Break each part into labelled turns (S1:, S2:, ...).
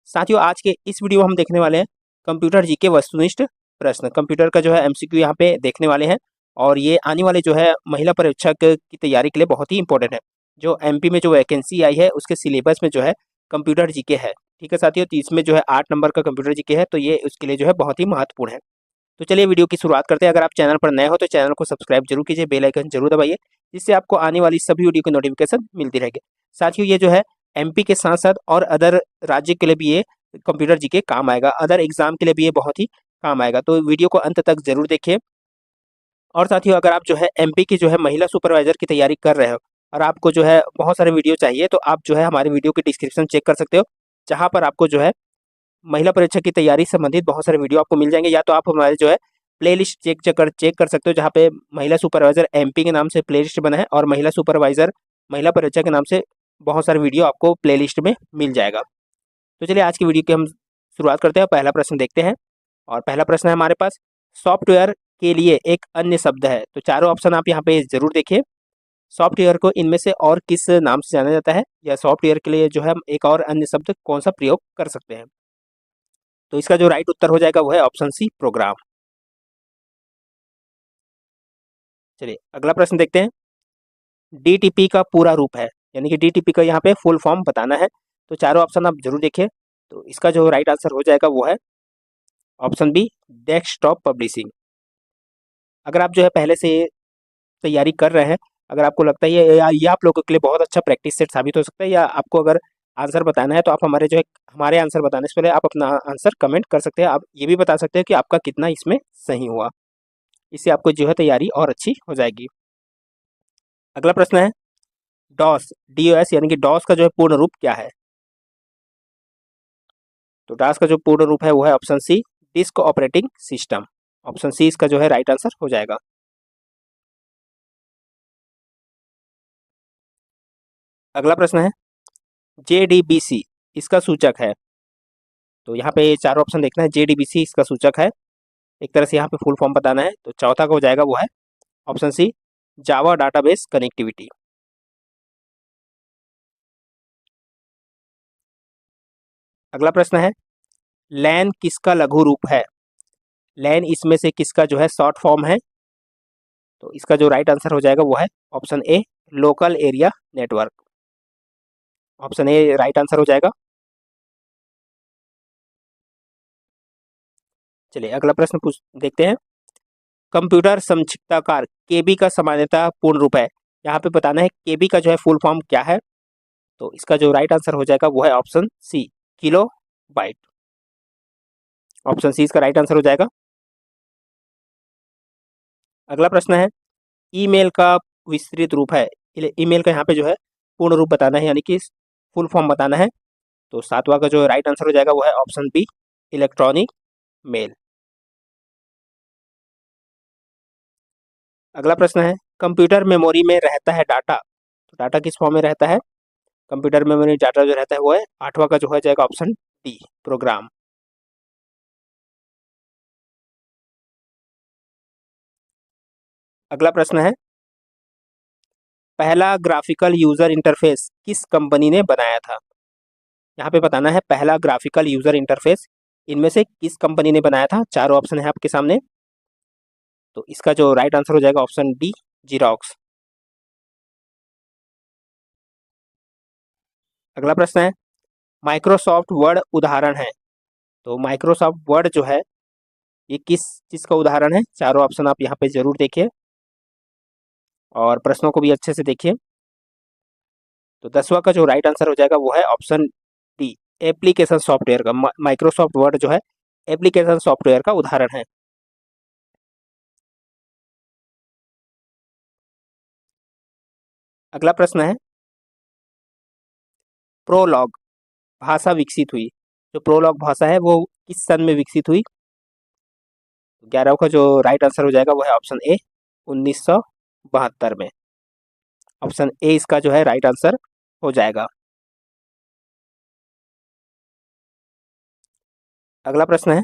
S1: साथियों आज के इस वीडियो में हम देखने वाले हैं कंप्यूटर जीके वस्तुनिष्ठ प्रश्न। कंप्यूटर का जो है एमसीक्यू यहाँ पे देखने वाले हैं और ये आने वाले जो है महिला परीक्षक की तैयारी के लिए बहुत ही इंपॉर्टेंट है। जो एमपी में जो वैकेंसी आई है उसके सिलेबस में जो है कंप्यूटर जीके है। ठीक है साथियों, तो इसमें जो है 8 नंबर का कंप्यूटर जीके है, तो ये उसके लिए जो है बहुत ही महत्वपूर्ण है। तो चलिए वीडियो की शुरुआत करते हैं। अगर आप चैनल पर नए हो तो चैनल को सब्सक्राइब जरूर कीजिए, बेल आइकन जरूर दबाइए, जिससे आपको आने वाली सभी वीडियो की नोटिफिकेशन मिलती रहेगी। साथियों ये जो है एमपी के साथ साथ और अदर राज्य के लिए भी ये कंप्यूटर जीके काम आएगा, अदर एग्जाम के लिए भी ये बहुत ही काम आएगा। तो वीडियो को अंत तक जरूर देखिए। और साथियों अगर आप जो है एमपी की जो है महिला सुपरवाइजर की तैयारी कर रहे हो और आपको जो है बहुत सारे वीडियो चाहिए, तो आप जो है हमारे वीडियो की डिस्क्रिप्शन चेक कर सकते हो, जहाँ पर आपको जो है महिला परीक्षा की तैयारी संबंधित बहुत सारे वीडियो आपको मिल जाएंगे। या तो आप हमारे जो है प्लेलिस्ट चेक कर सकते हो, जहाँ पे महिला सुपरवाइजर एमपी के नाम से प्लेलिस्ट बना है और महिला सुपरवाइजर महिला परीक्षा के नाम से बहुत सारे वीडियो आपको प्लेलिस्ट में मिल जाएगा। तो चलिए आज की वीडियो की हम शुरुआत करते हैं। पहला प्रश्न देखते हैं और पहला प्रश्न है हमारे पास, सॉफ्टवेयर के लिए एक अन्य शब्द है। तो चारों ऑप्शन आप यहाँ पे जरूर देखिए। सॉफ्टवेयर को इनमें से और किस नाम से जाना जाता है, या सॉफ्टवेयर के लिए जो है हम एक और अन्य शब्द कौन सा प्रयोग कर सकते हैं। तो इसका जो राइट उत्तर हो जाएगा वो है ऑप्शन सी, प्रोग्राम। चलिए अगला प्रश्न देखते हैं। डीटीपी का पूरा रूप है, यानी कि डीटीपी का यहाँ पे फुल फॉर्म बताना है। तो चारों ऑप्शन आप जरूर देखिए। तो इसका जो राइट आंसर हो जाएगा वो है ऑप्शन बी, डेस्कटॉप पब्लिशिंग। अगर आप जो है पहले से तैयारी कर रहे हैं, अगर आपको लगता है ये आप लोगों के लिए बहुत अच्छा प्रैक्टिस सेट साबित हो सकता है, या आपको अगर आंसर बताना है तो आप हमारे जो है हमारे आंसर बताने से पहले आप अपना आंसर कमेंट कर सकते हैं। आप ये भी बता सकते हैं कि आपका कितना इसमें सही हुआ। इससे आपको जो है तैयारी और अच्छी हो जाएगी। अगला प्रश्न है, डॉस डीओएस यानी कि डॉस का जो है पूर्ण रूप क्या है। तो डॉस का जो पूर्ण रूप है वो है option C, disk operating system. Option C इसका जो है राइट आंसर हो जाएगा। अगला प्रश्न है, जेडीबीसी इसका सूचक है। तो यहाँ पे चारों ऑप्शन देखना है, जेडीबीसी इसका सूचक है। एक तरह से यहाँ पे फुल फॉर्म बताना है। तो चौथा का हो जाएगा वो है ऑप्शन सी, जावा डाटाबेस कनेक्टिविटी। अगला प्रश्न है, लैन किसका लघु रूप है। लैन इसमें से किसका जो है शॉर्ट फॉर्म है। तो इसका जो राइट आंसर हो जाएगा वो है option A, local area network. Option A right answer हो जाएगा। चलिए अगला प्रश्न पूछ देखते हैं। कंप्यूटर संक्षिप्ताकार केबी का सामान्यतः पूर्ण रूप है। यहाँ पे बताना है केबी का जो है फुल फॉर्म क्या है। तो इसका जो राइट आंसर हो जाएगा वो है option C, kilobyte. Option C इसका राइट आंसर हो जाएगा। अगला प्रश्न है, ईमेल का विस्तृत रूप है। ईमेल का यहाँ पे जो है पूर्ण रूप बताना है, यानी कि फुल फॉर्म बताना है। तो सातवां का जो राइट आंसर हो जाएगा वो है ऑप्शन बी, इलेक्ट्रॉनिक मेल। अगला प्रश्न है, कंप्यूटर मेमोरी में रहता है डाटा। तो डाटा किस फॉर्म में रहता है। कंप्यूटर मेमोरी डाटा जो रहता है वो है आठवां का जो हो जाएगा ऑप्शन डी, प्रोग्राम। अगला प्रश्न है, पहला ग्राफिकल यूजर इंटरफेस किस कंपनी ने बनाया था। यहाँ पे बताना है पहला ग्राफिकल यूजर इंटरफेस इनमें से किस कंपनी ने बनाया था। चारों ऑप्शन है आपके सामने। तो इसका जो राइट आंसर हो जाएगा ऑप्शन डी, जीरोक्स। अगला प्रश्न है, माइक्रोसॉफ्ट वर्ड उदाहरण है। तो माइक्रोसॉफ्ट वर्ड जो है ये किस चीज का उदाहरण है। चारों ऑप्शन आप यहाँ पे जरूर देखिए और प्रश्नों को भी अच्छे से देखिए। तो 10वां का जो राइट आंसर हो जाएगा वो है ऑप्शन डी, एप्लीकेशन सॉफ्टवेयर का। माइक्रोसॉफ्ट वर्ड जो है एप्लीकेशन सॉफ्टवेयर का उदाहरण है। अगला प्रश्न है, प्रोलॉग भाषा विकसित हुई। जो प्रोलॉग भाषा है वो किस सन में विकसित हुई। 11 का जो राइट आंसर हो जाएगा वो है ऑप्शन ए, 1972 में। ऑप्शन ए इसका जो है राइट आंसर हो जाएगा। अगला प्रश्न है,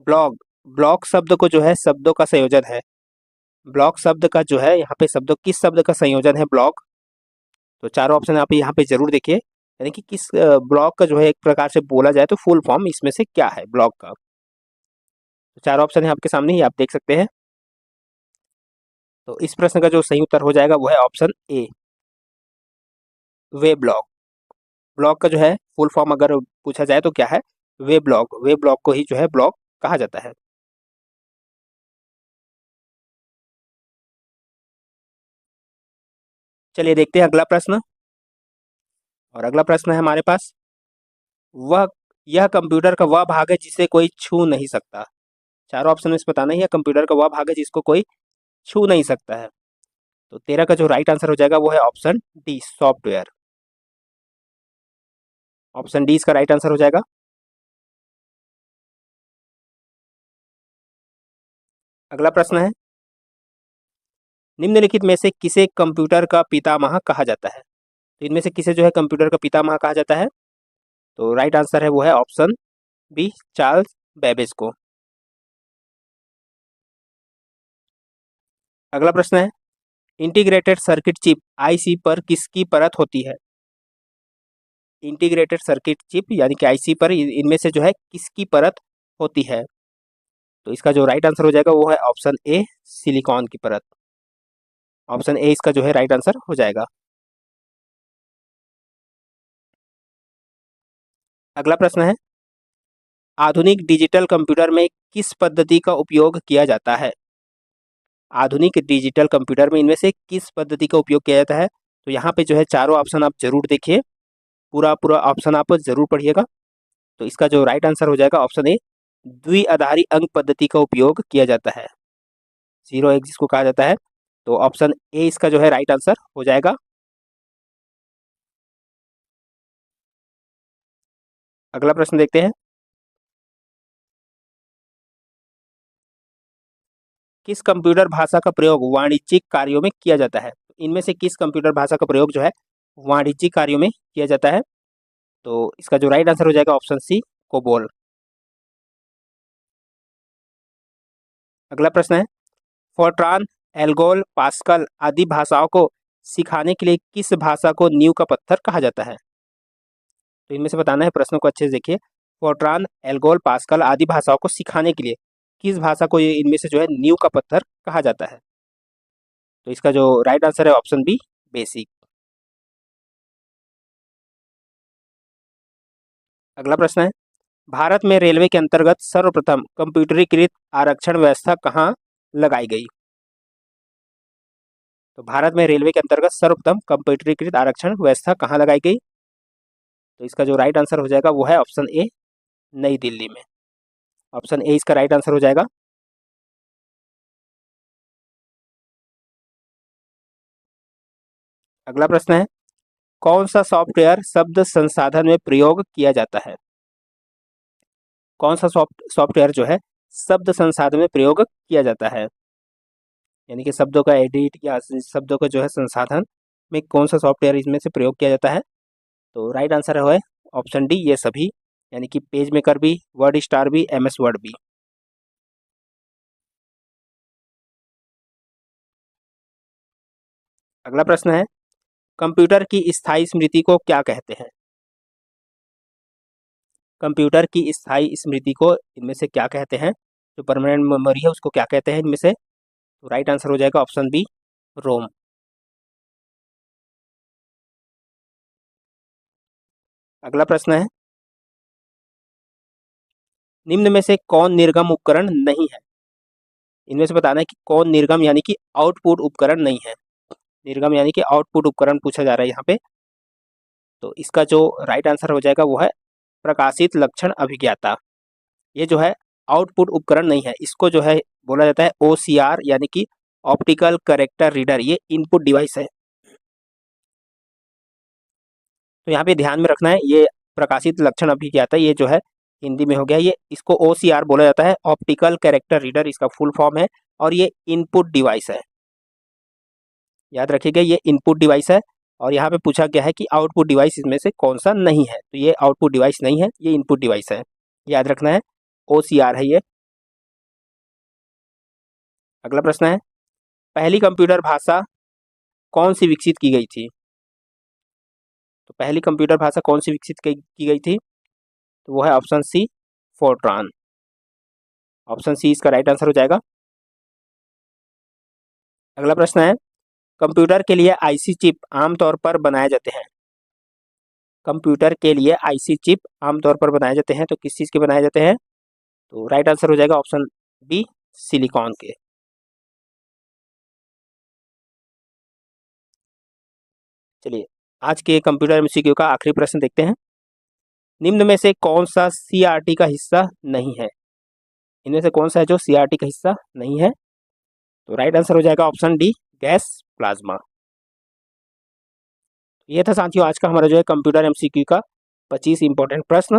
S1: ब्लॉग ब्लॉग शब्द को जो है शब्दों का संयोजन है। ब्लॉग शब्द का जो है यहाँ पे शब्दों किस शब्द का संयोजन है ब्लॉग। तो चारों ऑप्शन आप यहाँ पे जरूर देखिए। यानी कि किस ब्लॉक का जो है एक प्रकार से बोला जाए तो फुल फॉर्म इसमें से क्या है ब्लॉक का। तो चार ऑप्शन है आपके सामने ही, आप देख सकते हैं। तो इस प्रश्न का जो सही उत्तर हो जाएगा वो है option A, way block. Block का जो है फुल फॉर्म अगर पूछा जाए तो क्या है, वे ब्लॉक। वे ब्लॉक को ही जो है ब्लॉक कहा जाता है। चलिए देखते हैं अगला प्रश्न। और अगला प्रश्न है हमारे पास, वह यह कंप्यूटर का वह भाग है जिसे कोई छू नहीं सकता। चारों ऑप्शन में से बताना ही है, कंप्यूटर का वह भाग है जिसको कोई छू नहीं सकता है। तो 13 का जो राइट आंसर हो जाएगा वो है option D, software. Option D इसका राइट आंसर हो जाएगा। अगला प्रश्न है, निम्नलिखित में से किसे कंप्यूटर का पितामह कहा जाता है। तो इनमें से किसे जो है कंप्यूटर का पितामह कहा जाता है। तो राइट आंसर है वो है ऑप्शन बी, चार्ल्स बेबेज को। अगला प्रश्न है, इंटीग्रेटेड सर्किट चिप आईसी पर किसकी परत होती है। इंटीग्रेटेड सर्किट चिप यानी कि आईसी पर इनमें से जो है किसकी परत होती है। तो इसका जो राइट आंसर हो जाएगा वो है ऑप्शन ए, सिलिकॉन की परत। ऑप्शन ए इसका जो है राइट आंसर हो जाएगा। अगला प्रश्न है, आधुनिक डिजिटल कंप्यूटर में किस पद्धति का उपयोग किया जाता है। आधुनिक डिजिटल कंप्यूटर में इनमें से किस पद्धति का उपयोग किया जाता है। तो यहाँ पे जो है चारों ऑप्शन आप जरूर देखिए, पूरा पूरा ऑप्शन आप जरूर पढ़िएगा। तो इसका जो राइट आंसर हो जाएगा ऑप्शन ए, द्विआधारी अंक पद्धति का उपयोग किया जाता है, जीरो एक जिसको कहा जाता है। तो ऑप्शन ए इसका जो है राइट आंसर हो जाएगा। अगला प्रश्न देखते हैं, किस कंप्यूटर भाषा का प्रयोग वाणिज्यिक कार्यों में किया जाता है। इनमें से किस कंप्यूटर भाषा का प्रयोग जो है वाणिज्यिक कार्यों में किया जाता है। तो इसका जो राइट आंसर हो जाएगा ऑप्शन सी, कोबोल। अगला प्रश्न है, फोर्ट्रान, एल्गोल, पास्कल आदि भाषाओं को सिखाने के लिए किस भाषा को नींव का पत्थर कहा जाता है। तो इनमें से बताना है, प्रश्नों को अच्छे से देखिए। फोर्ट्रान, एल्गोल, पास्कल आदि भाषाओं को सिखाने के लिए किस भाषा को ये इनमें से जो है नींव का पत्थर कहा जाता है। तो इसका जो राइट आंसर है ऑप्शन बी, बेसिक। अगला प्रश्न है, भारत में रेलवे के अंतर्गत सर्वप्रथम कंप्यूटरीकृत आरक्षण व्यवस्था कहाँ लगाई गई। तो भारत में रेलवे के अंतर्गत सर्वप्रथम कंप्यूटरीकृत आरक्षण व्यवस्था कहाँ लगाई गई। तो इसका जो राइट आंसर हो जाएगा वो है ऑप्शन ए, नई दिल्ली में। ऑप्शन ए इसका राइट आंसर हो जाएगा। अगला प्रश्न है, कौन सा सॉफ्टवेयर शब्द संसाधन में प्रयोग किया जाता है। कौन सा सॉफ्टवेयर जो है शब्द संसाधन में प्रयोग किया जाता है, यानी कि शब्दों का एडिट या शब्दों का जो है संसाधन में कौन सा सॉफ्टवेयर इसमें से प्रयोग किया जाता है। तो राइट आंसर है ऑप्शन डी, ये सभी, यानी कि पेज मेकर भी, वर्ड स्टार भी, एमएस वर्ड भी। अगला प्रश्न है, कंप्यूटर की स्थायी स्मृति को क्या कहते हैं। कंप्यूटर की स्थायी स्मृति को इनमें से क्या कहते हैं, जो परमानेंट मेमोरी है उसको क्या कहते हैं इनमें से। तो राइट आंसर हो जाएगा ऑप्शन बी, रोम। अगला प्रश्न है, निम्न में से कौन निर्गम उपकरण नहीं है। इनमें से बताना है कि कौन निर्गम यानी कि आउटपुट उपकरण नहीं है। निर्गम यानी कि आउटपुट उपकरण पूछा जा रहा है यहाँ पे। तो इसका जो राइट आंसर हो जाएगा वो है प्रकाशित लक्षण अभिज्ञाता। ये जो है आउटपुट उपकरण नहीं है, इसको जो है बोला जाता है ओसीआर, यानी कि ऑप्टिकल करेक्टर रीडर। ये इनपुट डिवाइस है। तो यहाँ पे ध्यान में रखना है, ये प्रकाशित लक्षण अभिज्ञाता ये जो है हिंदी में हो गया, ये इसको ओसीआर बोला जाता है, ऑप्टिकल कैरेक्टर रीडर इसका फुल फॉर्म है। और ये इनपुट डिवाइस है, याद रखिएगा ये इनपुट डिवाइस है। और यहाँ पे पूछा गया है कि आउटपुट डिवाइस इसमें से कौन सा नहीं है, तो ये आउटपुट डिवाइस नहीं है, ये इनपुट डिवाइस है, याद रखना है, ओसीआर है ये। अगला प्रश्न है, पहली कंप्यूटर भाषा कौन सी विकसित की गई थी। तो पहली कंप्यूटर भाषा कौन सी विकसित की गई थी? तो वो है option C, Fortran. Option C इसका राइट आंसर हो जाएगा। अगला प्रश्न है, कंप्यूटर के लिए आईसी चिप आमतौर पर बनाए जाते हैं। कंप्यूटर के लिए आईसी चिप आमतौर पर बनाए जाते हैं, तो किस चीज़ के बनाए जाते हैं? तो राइट आंसर हो जाएगा ऑप्शन बी, सिलिकॉन के। चलिए आज के कंप्यूटर एमसीक्यू का आखिरी प्रश्न देखते हैं। निम्न में से कौन सा सीआरटी का हिस्सा नहीं है? इनमें से कौन सा है जो सीआरटी का हिस्सा नहीं है? तो राइट आंसर हो जाएगा ऑप्शन डी, गैस प्लाज्मा। ये था साथियों आज का हमारा जो है कंप्यूटर एमसीक्यू का 25 इंपॉर्टेंट प्रश्न।